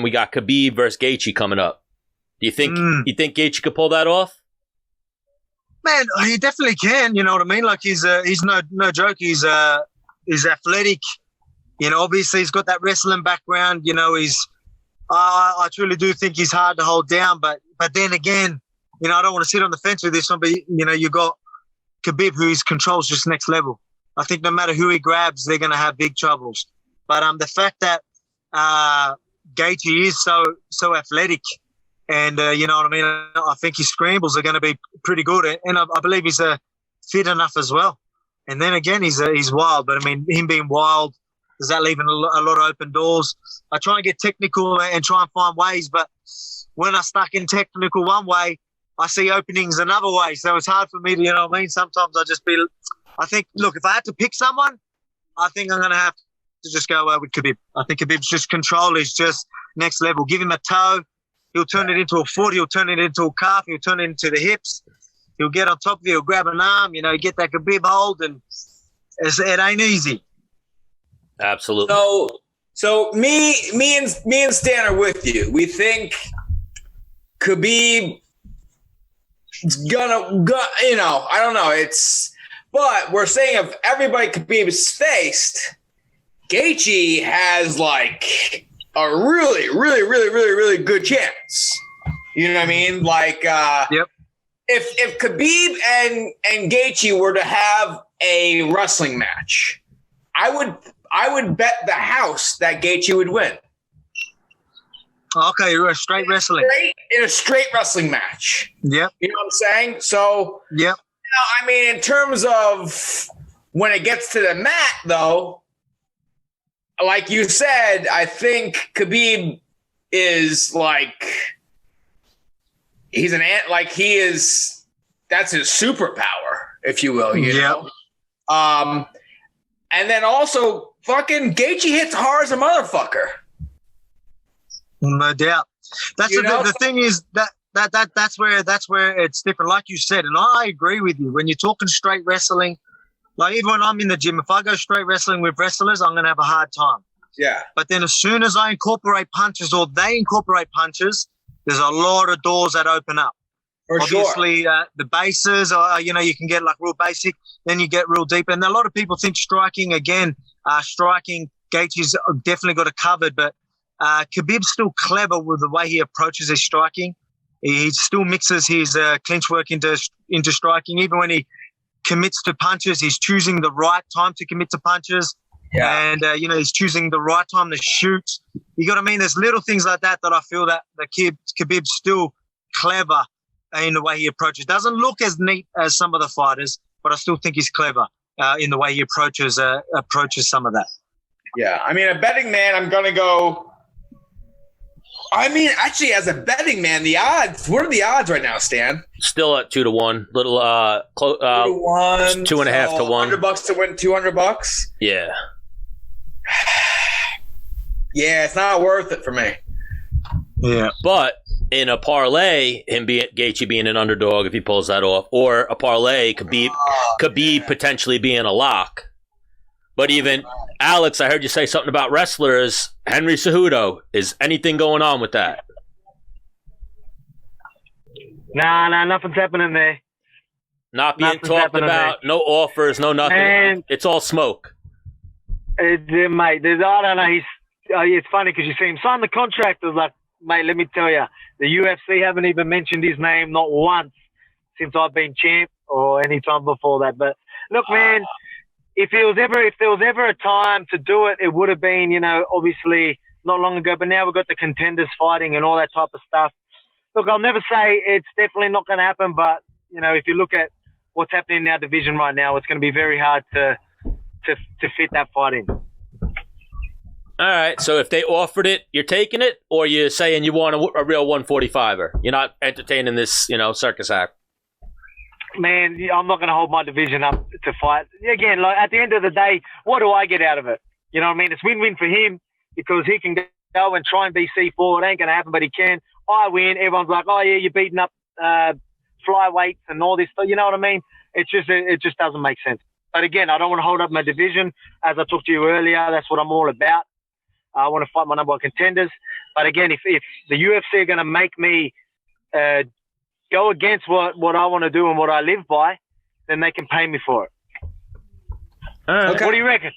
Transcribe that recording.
we got Khabib versus Gaethje coming up. Do you think Gaethje could pull that off? Man, he definitely can. You know what I mean? Like he's no joke. He's athletic. You know, obviously he's got that wrestling background. You know, I truly do think he's hard to hold down. But then again, you know, I don't want to sit on the fence with this one. But you know, you got Khabib, who controls just next level. I think no matter who he grabs, they're going to have big troubles. But the fact that Gaethje is so athletic, and you know what I mean, I think his scrambles are going to be pretty good, and I believe he's fit enough as well. And then again, he's wild. But I mean, him being wild, does that leave a lot of open doors? I try and get technical and try and find ways, but when I'm stuck in technical one way, I see openings another way. So it's hard for me to, you know what I mean? Sometimes I think, look, if I had to pick someone, I think I'm going to have to just go with Khabib. I think Khabib's just control is just next level. Give him a toe, he'll turn it into a foot, he'll turn it into a calf, he'll turn it into the hips, he'll get on top of you, he'll grab an arm, you know, get that Khabib hold, and it ain't easy. Absolutely. So me and Stan are with you. We think Khabib gonna go, you know, I don't know. But we're saying if everybody Khabib is faced, Gaethje has like a really, really, really, really, really good chance. You know what I mean? Like, yep. If Khabib and Gaethje were to have a wrestling match, I would bet the house that Gaethje would win. Okay, you're a straight wrestling. In a straight wrestling match. Yep. You know what I'm saying? So, yep. I mean, in terms of when it gets to the mat, though, like you said, I think Khabib is like, that's his superpower, if you will, you know? And then also, fucking Gaethje hits hard as a motherfucker. No doubt. That's the thing is that's where it's different. Like you said, and I agree with you. When you're talking straight wrestling, like even when I'm in the gym, if I go straight wrestling with wrestlers, I'm gonna have a hard time. Yeah. But then as soon as I incorporate punches or they incorporate punches, there's a lot of doors that open up. Obviously, the bases are, you know, you can get like real basic, then you get real deep. And a lot of people think striking, Gaethje's definitely got it covered, but Khabib's still clever with the way he approaches his striking. He still mixes his clinch work into striking. Even when he commits to punches, he's choosing the right time to commit to punches. Yeah. And, you know, he's choosing the right time to shoot. You got what I mean? There's little things like that I feel that Khabib's still clever in the way he approaches. Doesn't look as neat as some of the fighters, but I still think he's clever in the way he approaches some of that. Yeah. I mean, a betting man, I'm going to go... I mean, actually, as a betting man, the odds. What are the odds right now, Stan? Still at 2-1. Little 2.5 to 1. $100 to win $200. Yeah. Yeah, it's not worth it for me. Yeah, but in a parlay, Gaethje being an underdog if he pulls that off, or a parlay, Khabib potentially being a lock. But even Alex, I heard you say something about wrestlers. Henry Cejudo, is anything going on with that? Nah, nothing's happening there. Not being talked about, there. No offers, no nothing. Man, it's all smoke. Mate, I don't know. It's funny because you see him sign the contract. It was like, mate, let me tell you, the UFC haven't even mentioned his name not once since I've been champ or any time before that. But look, man. If there was ever a time to do it, it would have been, you know, obviously not long ago. But now we've got the contenders fighting and all that type of stuff. Look, I'll never say it's definitely not going to happen, but you know, if you look at what's happening in our division right now, it's going to be very hard to fit that fight in. All right. So if they offered it, you're taking it, or you're saying you want a real 145er? You're not entertaining this, you know, circus act. Man, I'm not going to hold my division up to fight. Again, like at the end of the day, what do I get out of it? You know what I mean? It's win-win for him because he can go and try and be C4. It ain't going to happen, but he can. I win. Everyone's like, oh, yeah, you're beating up flyweights and all this stuff. You know what I mean? It just doesn't make sense. But again, I don't want to hold up my division. As I talked to you earlier, that's what I'm all about. I want to fight my number one contenders. But again, if the UFC are going to make me go against what I want to do and what I live by, then they can pay me for it. All right. Okay. What do you reckon?